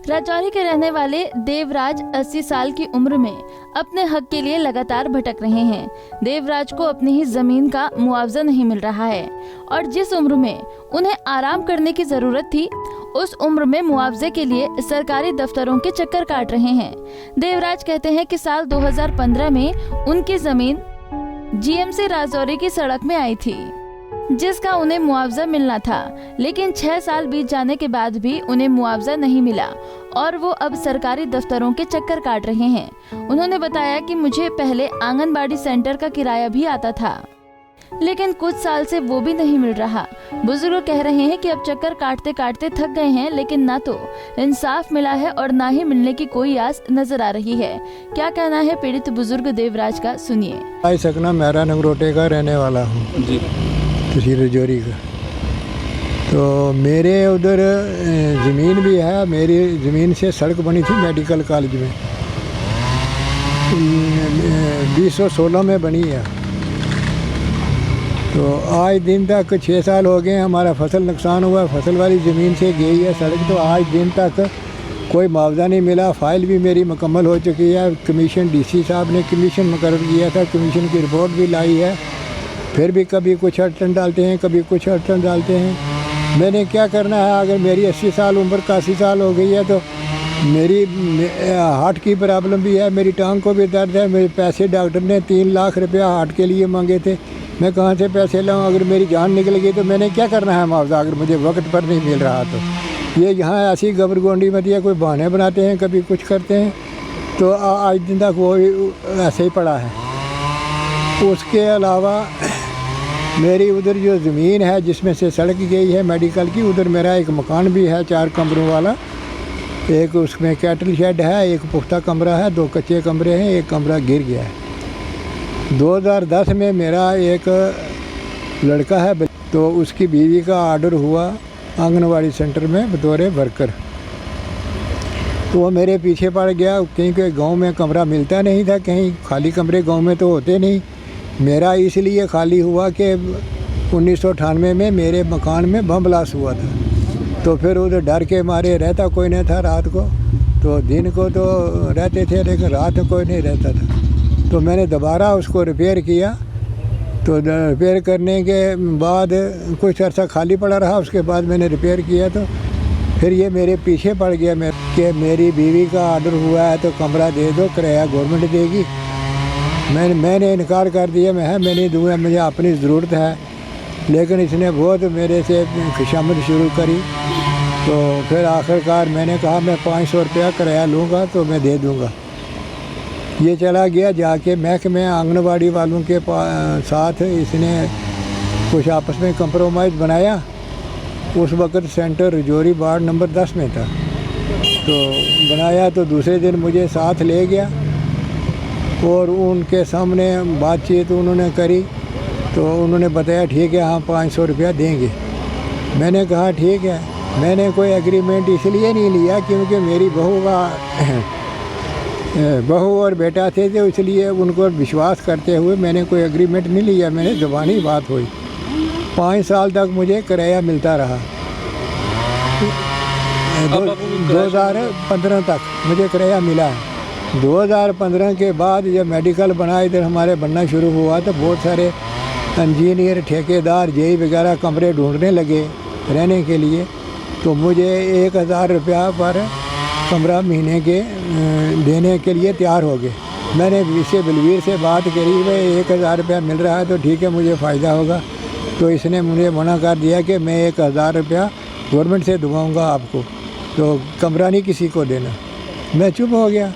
राजौरी के रहने वाले देवराज 80 साल की उम्र में अपने हक के लिए लगातार भटक रहे हैं। देवराज को अपनी ही जमीन का मुआवजा नहीं मिल रहा है और जिस उम्र में उन्हें आराम करने की जरूरत थी उस उम्र में मुआवजे के लिए सरकारी दफ्तरों के चक्कर काट रहे हैं। देवराज कहते हैं कि साल 2015 में उनकी जमीन जीएमसी राजौरी की सड़क में आई थी जिसका उन्हें मुआवजा मिलना था, लेकिन 6 साल बीत जाने के बाद भी उन्हें मुआवजा नहीं मिला और वो अब सरकारी दफ्तरों के चक्कर काट रहे हैं। उन्होंने बताया कि मुझे पहले आंगनबाड़ी सेंटर का किराया भी आता था, लेकिन कुछ साल से वो भी नहीं मिल रहा। बुजुर्ग कह रहे हैं कि अब चक्कर काटते काटते थक गए हैं, लेकिन ना तो इंसाफ मिला है और ना ही मिलने की कोई आस नजर आ रही है। क्या कहना है पीड़ित बुजुर्ग देवराज का, सुनिए। सकना मेरा नगरोटे का रहने वाला हूँ, तहसील राजौरी का। तो मेरे उधर ज़मीन भी है, मेरी ज़मीन से सड़क बनी थी मेडिकल कॉलेज में 2016 में बनी है। तो आज दिन तक 6 साल हो गए, हमारा फसल नुकसान हुआ, फसल वाली ज़मीन से गई है सड़क, तो आज दिन तक कोई मुआवजा नहीं मिला। फाइल भी मेरी मुकम्मल हो चुकी है, कमीशन डीसी साहब ने कमीशन मुकर्रर किया था, कमीशन की रिपोर्ट भी लाई है, फिर भी कभी कुछ अड़चन डालते हैं, कभी कुछ अड़चन डालते हैं। मैंने क्या करना है? अगर मेरी 80 साल उम्र 81 साल हो गई है तो मेरी हार्ट की प्रॉब्लम भी है, मेरी टांग को भी दर्द है। मेरे पैसे डॉक्टर ने 3 लाख रुपया हार्ट के लिए मांगे थे, मैं कहाँ से पैसे लाऊं? अगर मेरी जान निकल गई तो मैंने क्या करना है मुआवजा, अगर मुझे वक्त पर नहीं मिल रहा तो। ये यहाँ ऐसी गबरगोंडी मत है, कोई बहाने बनाते हैं, कभी कुछ करते हैं, तो आज दिन तक वो ऐसे ही पड़ा है। उसके अलावा मेरी उधर जो ज़मीन है जिसमें से सड़क गई है मेडिकल की, उधर मेरा एक मकान भी है 4 कमरों वाला। एक उसमें कैटल शेड है, एक पुख्ता कमरा है, 2 कच्चे कमरे हैं, एक कमरा गिर गया है। 2010 में मेरा एक लड़का है, तो उसकी बीवी का ऑर्डर हुआ आंगनबाड़ी सेंटर में बतौर वर्कर, तो वो मेरे पीछे पड़ गया क्योंकि गांव में कमरा मिलता नहीं था, कहीं खाली कमरे गांव में तो होते नहीं। मेरा इसलिए खाली हुआ कि 1998 में मेरे मकान में बम ब्लास्ट हुआ था, तो फिर उधर डर के मारे रहता कोई नहीं था रात को, तो दिन को तो रहते थे लेकिन रात में कोई नहीं रहता था। तो मैंने दोबारा उसको रिपेयर किया, तो रिपेयर करने के बाद कुछ अर्सा खाली पड़ा रहा, उसके बाद मैंने रिपेयर किया तो फिर ये मेरे पीछे पड़ गया कि मेरी बीवी का ऑर्डर हुआ है तो कमरा दे दो, किराया गवर्नमेंट देगी। मैंने इनकार कर दिया, मैं नहीं दूँगा, मुझे अपनी ज़रूरत है। लेकिन इसने बहुत मेरे से खुशामद शुरू करी, तो फिर आखिरकार मैंने कहा मैं 500 रुपया किराया लूँगा तो मैं दे दूँगा। ये चला गया जाके महकमे आंगनबाड़ी वालों के साथ, इसने कुछ आपस में कंप्रोमाइज़ बनाया। उस वक़्त सेंटर राजौरी वार्ड नंबर 10 में था, तो बनाया तो दूसरे दिन मुझे साथ ले गया और उनके सामने बातचीत उन्होंने करी, तो उन्होंने बताया ठीक है हम 500 रुपया देंगे। मैंने कहा ठीक है। मैंने कोई एग्रीमेंट इसलिए नहीं लिया क्योंकि मेरी बहू और बेटा थे, तो इसलिए उनको विश्वास करते हुए मैंने कोई एग्रीमेंट नहीं लिया, मैंने ज़बानी बात हुई। 5 साल तक मुझे किराया मिलता रहा। 2015 तक मुझे किराया मिला है। 2015 के बाद जब मेडिकल बना, इधर हमारे बनना शुरू हुआ, तो बहुत सारे इंजीनियर, ठेकेदार, जेई वगैरह कमरे ढूंढने लगे रहने के लिए, तो मुझे 1000 रुपया पर कमरा महीने के देने के लिए तैयार हो गए। मैंने इससे बलवीर से बात करी, भाई 1000 रुपया मिल रहा है तो ठीक है मुझे फ़ायदा होगा, तो इसने मुझे मना कर दिया कि मैं 1000 रुपया गवर्नमेंट से दुआऊँगा आपको, तो कमरा नहीं किसी को देना। मैं चुप हो गया,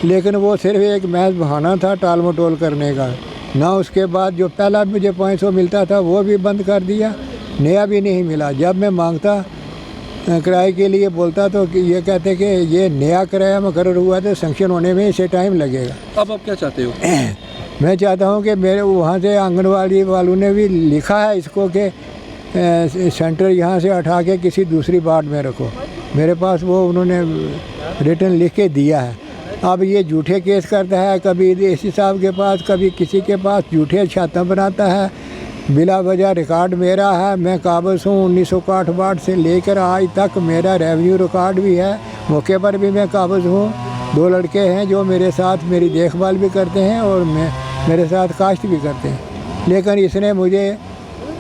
लेकिन वो सिर्फ एक महज बहाना था टाल मटोल करने का। ना उसके बाद जो पहला मुझे 500 मिलता था वो भी बंद कर दिया, नया भी नहीं मिला। जब मैं मांगता किराए के लिए बोलता तो ये कहते कि ये नया किराया मुकर्रर हुआ तो सैंक्शन होने में इसे टाइम लगेगा। अब आप क्या चाहते हो? मैं चाहता हूँ कि मेरे वहाँ से आंगनबाड़ी वालों ने भी लिखा है इसको कि सेंटर यहाँ से उठा के किसी दूसरी वार्ड में रखो। मेरे पास वो उन्होंने रिटर्न लिख के दिया है। अब ये झूठे केस करता है, कभी एसी साहब के पास, कभी किसी के पास झूठे छाता बनाता है, बिला वजह रिकॉर्ड मेरा है। मैं काबिज हूँ 1961 से लेकर आज तक मेरा रेवेन्यू रिकॉर्ड भी है। मौके पर भी मैं काबिज हूँ। 2 लड़के हैं जो मेरे साथ मेरी देखभाल भी करते हैं और मेरे साथ काश्त भी करते हैं। लेकिन इसने मुझे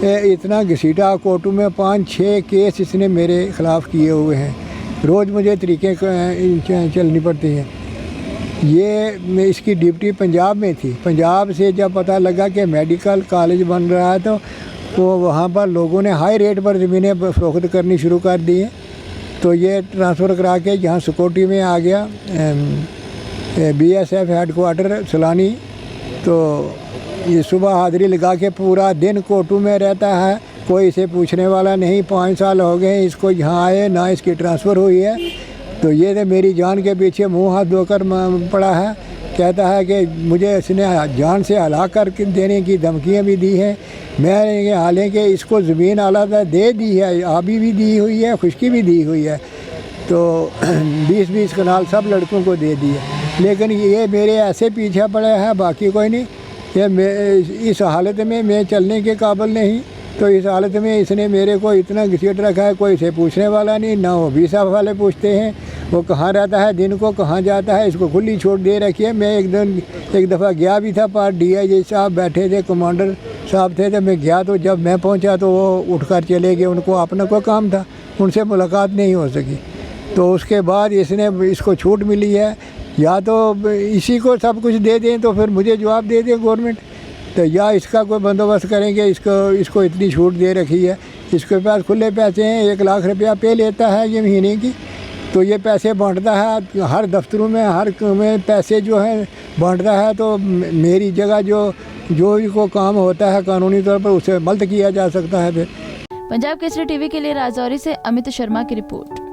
इतना घसीटा, कोर्टों में 5-6 केस इसने मेरे ख़िलाफ़ किए हुए हैं। रोज़ मुझे तरीके चलनी पड़ती हैं। ये मैं इसकी ड्यूटी पंजाब में थी। पंजाब से जब पता लगा कि मेडिकल कॉलेज बन रहा है तो वो वहाँ पर लोगों ने हाई रेट पर ज़मीनें फ़रोख्त करनी शुरू कर दी हैं। तो ये ट्रांसफ़र करा के यहाँ सिक्योरिटी में आ गया, BSF हेडक्वार्टर सलानी। तो ये सुबह हाज़िरी लगा के पूरा दिन कोर्टों में रहता है, कोई इसे पूछने वाला नहीं। 5 साल हो गए इसको यहाँ आए, ना इसकी ट्रांसफ़र हुई है। तो ये तो मेरी जान के पीछे मुंह हाथ धोकर पड़ा है। कहता है कि मुझे इसने जान से हलाक कर देने की धमकियाँ भी दी हैं। मैं हालांकि इसको ज़मीन आला दे दी है, आबी भी दी हुई है, खुशकी भी दी हुई है। तो 20-20 कनाल सब लड़कों को दे दी है। लेकिन ये मेरे ऐसे पीछे पड़े हैं, बाकी कोई नहीं। ये इस हालत में मैं चलने के काबिल नहीं। तो इस हालत में इसने मेरे को इतना घसीट रखा है, कोई इसे पूछने वाला नहीं, ना वो BSF वाले पूछते हैं वो कहाँ रहता है, दिन को कहाँ जाता है। इसको खुली छूट दे रखी है। मैं एक दफ़ा गया भी था, पर DIG साहब बैठे थे, कमांडर साहब थे। तो मैं गया तो जब मैं पहुंचा तो वो उठकर चले गए, उनको अपना कोई काम था, उनसे मुलाकात नहीं हो सकी। तो उसके बाद इसको छूट मिली है। या तो इसी को सब कुछ दे दें तो फिर मुझे जवाब दे दें गवर्नमेंट, तो या इसका कोई बंदोबस्त करेंगे। इसको इतनी छूट दे रखी है। इसके पास खुले पैसे हैं, 1 लाख रुपया पे लेता है ये महीने की। तो ये पैसे बांटता है हर दफ्तरों में, हर में पैसे जो है बांटता है। तो मेरी जगह जो भी को काम होता है कानूनी तौर पर उसे मल्त किया जा सकता है। फिर पंजाब केसरी टीवी के लिए राजौरी से अमित शर्मा की रिपोर्ट।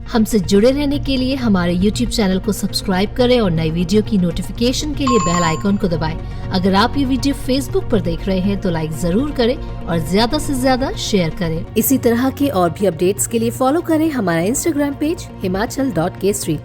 हमसे जुड़े रहने के लिए हमारे YouTube चैनल को सब्सक्राइब करें और नई वीडियो की नोटिफिकेशन के लिए बेल आइकॉन को दबाएं। अगर आप ये वीडियो Facebook पर देख रहे हैं तो लाइक जरूर करें और ज्यादा से ज्यादा शेयर करें। इसी तरह के और भी अपडेट्स के लिए फॉलो करें हमारा Instagram पेज himachal.kesri।